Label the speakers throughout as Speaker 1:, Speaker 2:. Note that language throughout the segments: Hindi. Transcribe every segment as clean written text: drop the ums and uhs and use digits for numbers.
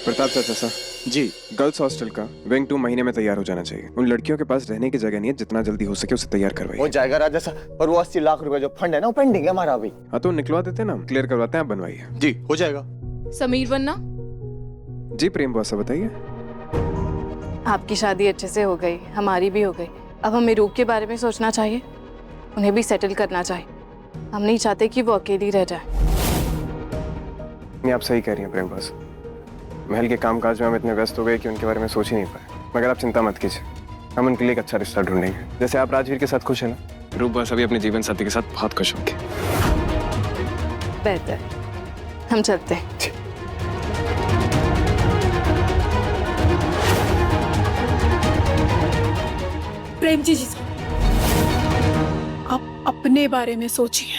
Speaker 1: प्रताप चाचा सा
Speaker 2: जी।
Speaker 1: गर्ल्स हॉस्टल का विंग 2 महीने में तैयार हो जाना चाहिए। उन लड़कियों के पास रहने की जगह नहीं है, जितना जल्दी हो सके उसे तैयार
Speaker 3: हो
Speaker 1: करवाइए।
Speaker 3: जाएगा राजा साहब, पर वो 80 लाख रुपए जो फंड है ना वो पेंडिंग है हमारा अभी।
Speaker 1: हाँ तो निकलवा देते हैं ना, क्लियर करवाते हैं, आप बनवाइए।
Speaker 2: जी हो जाएगा।
Speaker 4: समीर वन्ना,
Speaker 1: जी प्रेम बॉसा बताइए।
Speaker 4: आपकी शादी अच्छे से हो गई, हमारी भी हो गई। अब हमें रूप के बारे में सोचना चाहिए, उन्हें भी सेटल करना चाहिए। हम नहीं चाहते कि वो अकेली रह जाए।
Speaker 1: नहीं, आप सही कह रही हैं प्रेम बॉस। महल के कामकाज में हम इतने व्यस्त हो गए कि उनके बारे में सोच ही नहीं पाए। मगर आप चिंता मत कीजिए, हम उनके लिए एक अच्छा रिश्ता ढूंढेंगे। जैसे आप राजवीर के साथ खुश हैं ना, रूप बॉस अभी अपने जीवन साथी के साथ बहुत खुश होंगे।
Speaker 4: बेहतर, हम चलते हैं।
Speaker 5: प्रेम जी आप अपने बारे में सोचिए,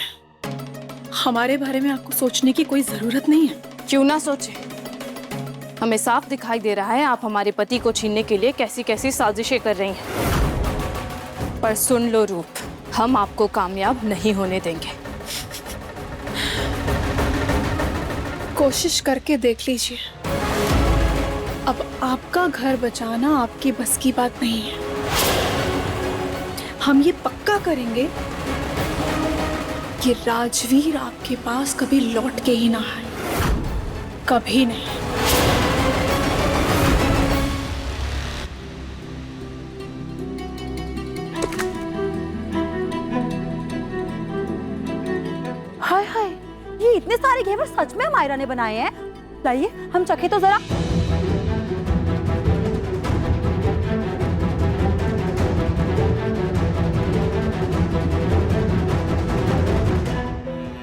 Speaker 5: हमारे बारे में आपको सोचने की कोई जरूरत नहीं है।
Speaker 4: क्यों ना सोचे, हमें साफ दिखाई दे रहा है आप हमारे पति को छीनने के लिए कैसी कैसी साजिशें कर रही हैं। पर सुन लो रूप, हम आपको कामयाब नहीं होने देंगे।
Speaker 5: कोशिश करके देख लीजिए। अब आपका घर बचाना आपकी बस की बात नहीं है। हम ये पक्का करेंगे कि राजवीर आपके पास कभी लौट के ही ना आए, कभी नहीं।
Speaker 6: हाय हाय, ये इतने सारे घेवर सच में मायरा ने बनाए हैं? लाइए हम चखे तो जरा।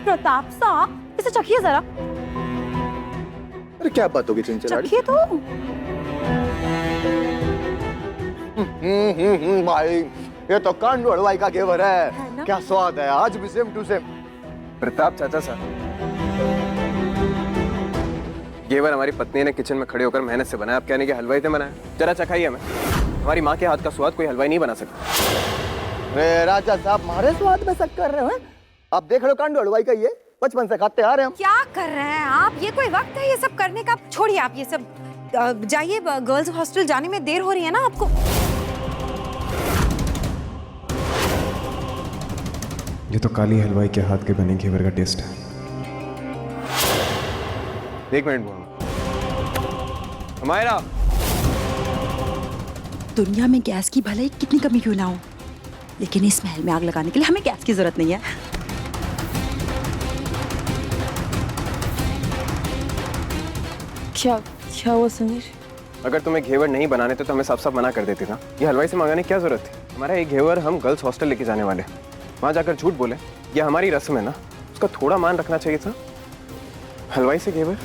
Speaker 6: प्रताप साहब इसे चखिए जरा।
Speaker 3: अरे क्या बात होगी चंचलाड़ी?
Speaker 6: चखिए तो।
Speaker 3: भाई ये तो कांडू हलवाई का घेवर है
Speaker 6: ना?
Speaker 3: क्या स्वाद है, आज भी सेम टू सेम।
Speaker 1: प्रताप चाचा सा, घेवर हमारी पत्नी ने किचन में खड़े होकर मेहनत से बनाया। आप कहने के हलवाई ने बनाया? जरा चखाइए हमें। हमारी माँ के हाथ का स्वाद कोई हलवाई नहीं बना सकता।
Speaker 3: अरे राजा साहब, हमारे स्वाद में शक कर रहे हो हैं? आप देख रहे हो कांडू हलवाई का, ये बचपन से खाते आ रहे हैं हम।
Speaker 7: क्या कर रहे हैं आप? ये कोई वक्त है ये सब करने का? छोड़िए आप ये सब, जाइए। गर्ल्स हॉस्टल जाने में देर हो रही है ना आपको।
Speaker 1: ये तो काली हलवाई के हाथ के बने घेवर का टेस्ट है। एक मिनट बोलो हमारा।
Speaker 6: दुनिया में गैस की भले ही कितनी कमी क्यों ना हो, लेकिन इस महल में आग लगाने के लिए हमें गैस की जरूरत नहीं है।
Speaker 4: क्या क्या हुआ समीर?
Speaker 1: अगर तुम्हें घेवर नहीं बनाने थे तो हमें साफ साफ मना कर देती ना। ये हलवाई से मंगाने की क्या जरूरत थी? हमारा एक घेवर हम गर्ल्स हॉस्टल लेके जाने वाले, वहां जाकर झूठ बोले, ये हमारी रस्म है ना, उसका थोड़ा मान रखना चाहिए था। हलवाई से घेवर?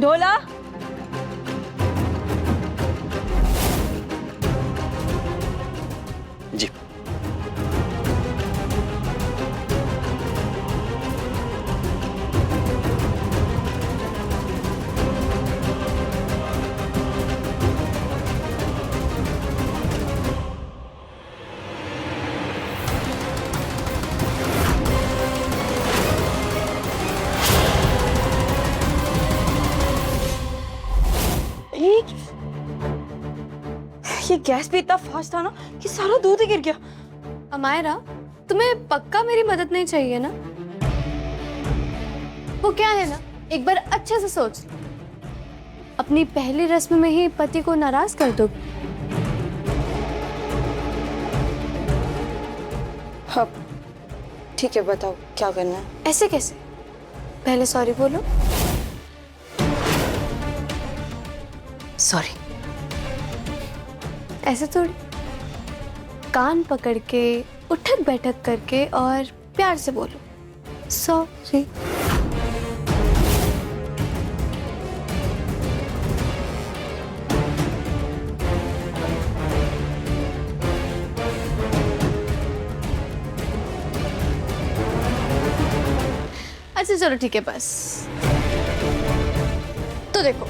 Speaker 6: ढोला,
Speaker 2: जी।
Speaker 7: ये गैस भी इतना फास्ट था ना कि सारा दूध ही गिर गया।
Speaker 8: अमायरा, तुम्हें पक्का मेरी मदद नहीं चाहिए ना? वो क्या है ना, एक बार अच्छे से सोच, अपनी पहली रस्म में ही पति को नाराज कर दो।
Speaker 7: हाँ ठीक है, बताओ क्या करना है?
Speaker 8: ऐसे कैसे? पहले सॉरी बोलो।
Speaker 7: सॉरी।
Speaker 8: ऐसे थोड़ी, कान पकड़ के उठक बैठक करके और प्यार से बोलो सॉरी। अच्छा चलो ठीक है, बस तो देखो,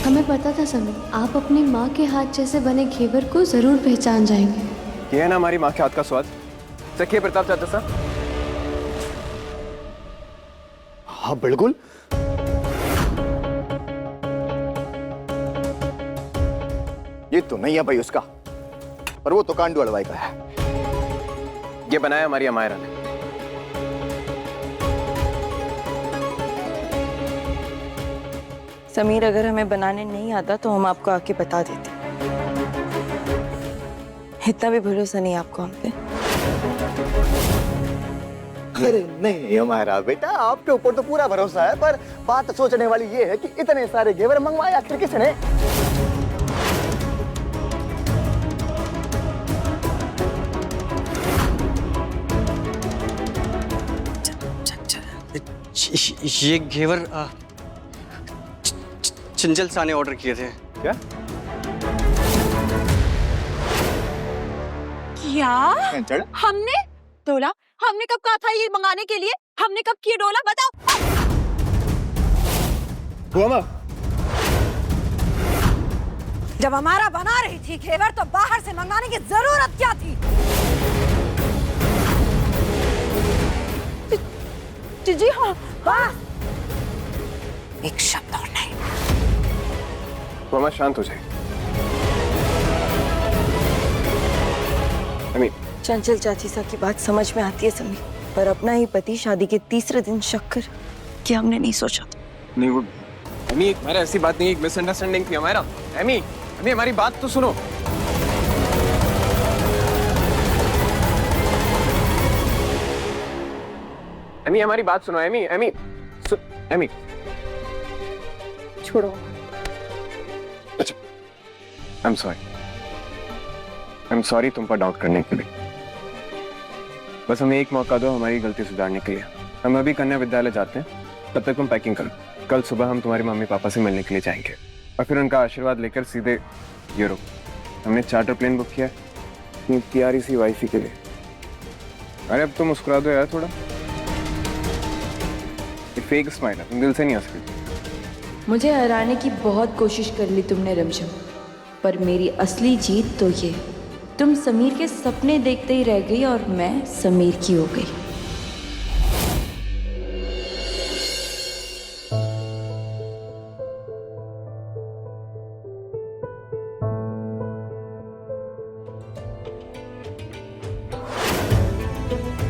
Speaker 8: हमें हमें पता था समीर, आप अपनी माँ के हाथ जैसे बने घेवर को जरूर पहचान जाएंगे।
Speaker 1: ये है ना हमारी माँ के हाथ का स्वाद। सखिए प्रताप चाचा साहब।
Speaker 3: हाँ बिल्कुल। ये तो नहीं है भाई उसका, पर वो तो कांडू हलवाई का है।
Speaker 1: ये बनाया हमारी अमायरा ने।
Speaker 2: समीर, अगर हमें बनाने नहीं आता तो हम आपको आके बता देते। इतना भी भरोसा नहीं आपको हम पे।
Speaker 3: अरे नहीं हमारा बेटा, आपके ऊपर तो पूरा भरोसा है, पर बात सोचने वाली ये है कि इतने सारे घेवर मंगवाए आखिर किसने?
Speaker 9: ये घेवर चंचल सा ने ऑर्डर किए थे।
Speaker 1: क्या?
Speaker 6: क्या हमने डोला? हमने कब कहा था ये मंगाने के लिए? हमने कब किया डोला? बताओ।
Speaker 7: जब हमारा बना रही थी घेवर तो बाहर से मंगाने की जरूरत क्या थी?
Speaker 6: जी हाँ।
Speaker 7: बस एक शब्द और नहीं।
Speaker 1: मामा शांत हो जाए।
Speaker 2: चंचल चाची सा की बात समझ में आती है समीर, पर अपना ही पति शादी के तीसरे दिन शक कर कि हमने नहीं सोचा था।
Speaker 1: नहीं वो एमी, हमारा ऐसी बात नहीं, एक मिसअंडरस्टैंडिंग थी हमारा। एमी, एमी हमारी बात तो सुनो। एमी हमारी बात सुनो। एमी एमी एमी
Speaker 2: छोड़ो।
Speaker 1: अच्छा, आई एम सॉरी तुम पर डाउट करने के लिए। बस हमें एक मौका दो हमारी गलती सुधारने के लिए। हम अभी कन्या विद्यालय जाते हैं, तब तक तुम पैकिंग करो। कल सुबह हम तुम्हारे मम्मी पापा से मिलने के लिए जाएंगे और फिर उनका आशीर्वाद लेकर सीधे यूरोप। हमने चार्टर प्लेन बुक किया है प्यारी सी वाइफी के लिए। अरे अब तो मुस्कुरा दो यार थोड़ा। फेक स्माइल है, तुम दिल से नहीं हंस रही।
Speaker 10: मुझे हराने की बहुत कोशिश कर ली तुमने रमझम, पर मेरी असली जीत तो ये, तुम समीर के सपने देखते ही रह गई और मैं समीर की हो गई।